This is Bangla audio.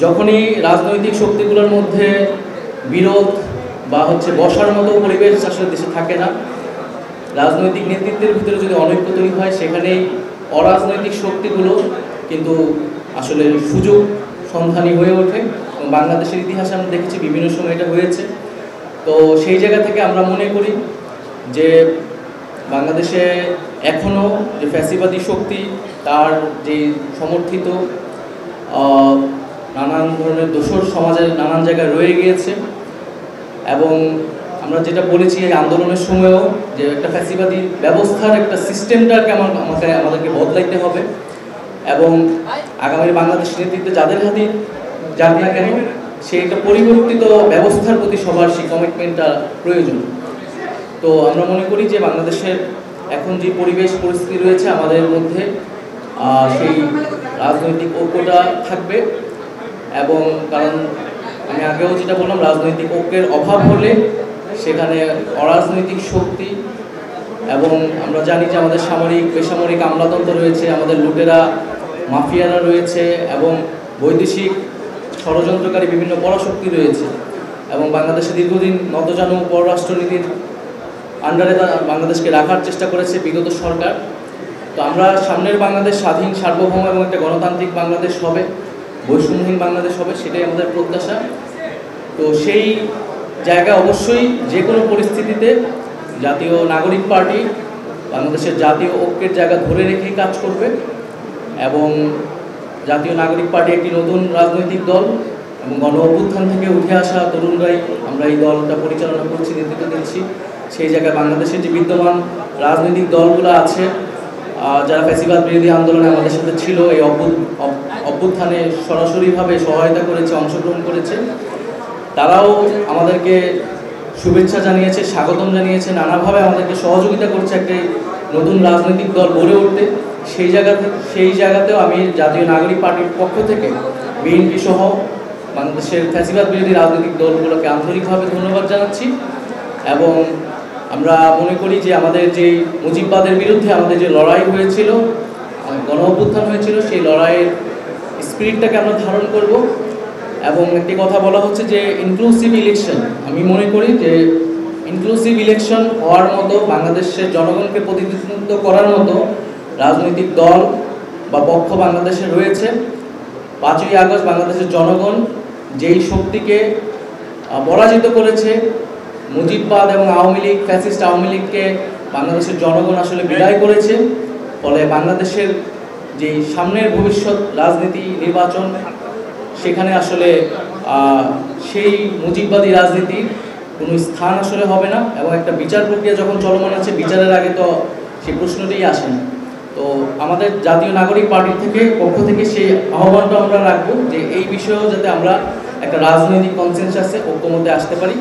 যখনই রাজনৈতিক শক্তিগুলোর মধ্যে বিরোধ বা বসার মতো পরিবেশ আসলে দেশে থাকে না, রাজনৈতিক নেতৃত্বের ভিতরে যদি অনৈক্য তৈরি হয়, সেখানেই অরাজনৈতিক শক্তিগুলো কিন্তু আসলে সুযোগ সন্ধানী হয়ে ওঠে। এবং বাংলাদেশের ইতিহাসে আমরা দেখেছি বিভিন্ন সময় এটা হয়েছে। তো সেই জায়গা থেকে আমরা মনে করি যে বাংলাদেশে এখনও যে ফ্যাসিবাদী শক্তি, তার যে সমর্থিত নানান ধরনের দোসর সমাজের নানান জায়গায় রয়ে গিয়েছে। এবং আমরা যেটা বলেছি এই আন্দোলনের সময়ও, যে একটা ফ্যাসিবাদী ব্যবস্থার একটা সিস্টেমটাকে আমাদেরকে বদলাইতে হবে এবং আগামী বাংলাদেশ নেতৃত্বে যাদের হাতে যাক না কেন, সেই একটা পরিবর্তিত ব্যবস্থার প্রতি সবার সেই কমিটমেন্টটা প্রয়োজন। তো আমরা মনে করি যে বাংলাদেশের এখন যে পরিবেশ পরিস্থিতি রয়েছে, আমাদের মধ্যে সেই রাজনৈতিক ঐক্যটা থাকবে। এবং কারণ আমি আগেও যেটা বললাম, রাজনৈতিক ঐক্যের অভাব হলে সেখানে অরাজনৈতিক শক্তি, এবং আমরা জানি যে আমাদের সামরিক বেসামরিক আমলাতন্ত্র রয়েছে, আমাদের লুটেরা মাফিয়ারা রয়েছে, এবং বৈদেশিক ষড়যন্ত্রকারী বিভিন্ন পরাশক্তি রয়েছে। এবং বাংলাদেশে দীর্ঘদিন নতজানু পররাষ্ট্রনীতির আন্ডারে বাংলাদেশকে রাখার চেষ্টা করেছে বিগত সরকার। তো আমরা সামনের বাংলাদেশ স্বাধীন, সার্বভৌম এবং একটা গণতান্ত্রিক বাংলাদেশ হবে, বৈষম্যহীন বাংলাদেশ হবে, সেটাই আমাদের প্রত্যাশা। তো সেই জায়গায় অবশ্যই যে কোনো পরিস্থিতিতে জাতীয় নাগরিক পার্টি বাংলাদেশের জাতীয় ঐক্যের জায়গা ধরে রেখেই কাজ করবে। এবং জাতীয় নাগরিক পার্টি একটি নতুন রাজনৈতিক দল, এবং গণ অভ্যুত্থান থেকে উঠে আসা তরুণরাই আমরা এই দলটা পরিচালনা করছি, নেতৃত্ব দিচ্ছি। সেই জায়গায় বাংলাদেশের যে বিদ্যমান রাজনৈতিক দলগুলো আছে, যারা ফ্যাসিবাদ বিরোধী আন্দোলনে আমাদের সাথে ছিল, এই অভ্যুত্থানে সরাসরিভাবে সহায়তা করেছে, অংশগ্রহণ করেছে, তারাও আমাদেরকে শুভেচ্ছা জানিয়েছে, স্বাগতম জানিয়েছে, নানাভাবে আমাদেরকে সহযোগিতা করছে একটি নতুন রাজনৈতিক দল গড়ে উঠতে। সেই জায়গাতেও আমি জাতীয় নাগরিক পার্টির পক্ষ থেকে বিএনপি সহ বাংলাদেশের ফ্যাসিবাদ বিরোধী রাজনৈতিক দলগুলোকে আন্তরিকভাবে ধন্যবাদ জানাচ্ছি। এবং আমরা মনে করি যে আমাদের যে মুজিববাদের বিরুদ্ধে আমাদের যে লড়াই হয়েছিল, গণ অভ্যুত্থান হয়েছিল, সেই লড়াইয়ের স্পিরিটটাকে আমরা ধারণ করব। এবং একটি কথা বলা হচ্ছে যে ইনক্লুসিভ ইলেকশন, আমি মনে করি যে ইনক্লুসিভ ইলেকশন হওয়ার মতো, বাংলাদেশের জনগণকে প্রতিনিধিত্ব করার মতো রাজনৈতিক দল বা পক্ষ বাংলাদেশে রয়েছে। 5ই আগস্ট বাংলাদেশের জনগণ যেই শক্তিকে পরাজিত করেছে, মুজিববাদ এবং আওয়ামী লীগ, ফ্যাসিস্ট আওয়ামী লীগকে বাংলাদেশের জনগণ আসলে বিদায় করেছে। ফলে বাংলাদেশের যে সামনের ভবিষ্যৎ রাজনীতি, নির্বাচন, সেখানে আসলে সেই মুজিববাদী রাজনীতির কোনো স্থান আসলে হবে না। এবং একটা বিচার প্রক্রিয়া যখন চলমান আছে, বিচারের আগে তো সেই প্রশ্নটিই আসে না। তো আমাদের জাতীয় নাগরিক পার্টির পক্ষ থেকে সেই আহ্বানটা আমরা রাখবো যে এই বিষয়েও যাতে আমরা একটা রাজনৈতিক কনসেনসাসে ঐক্যমত্যে আসতে পারি।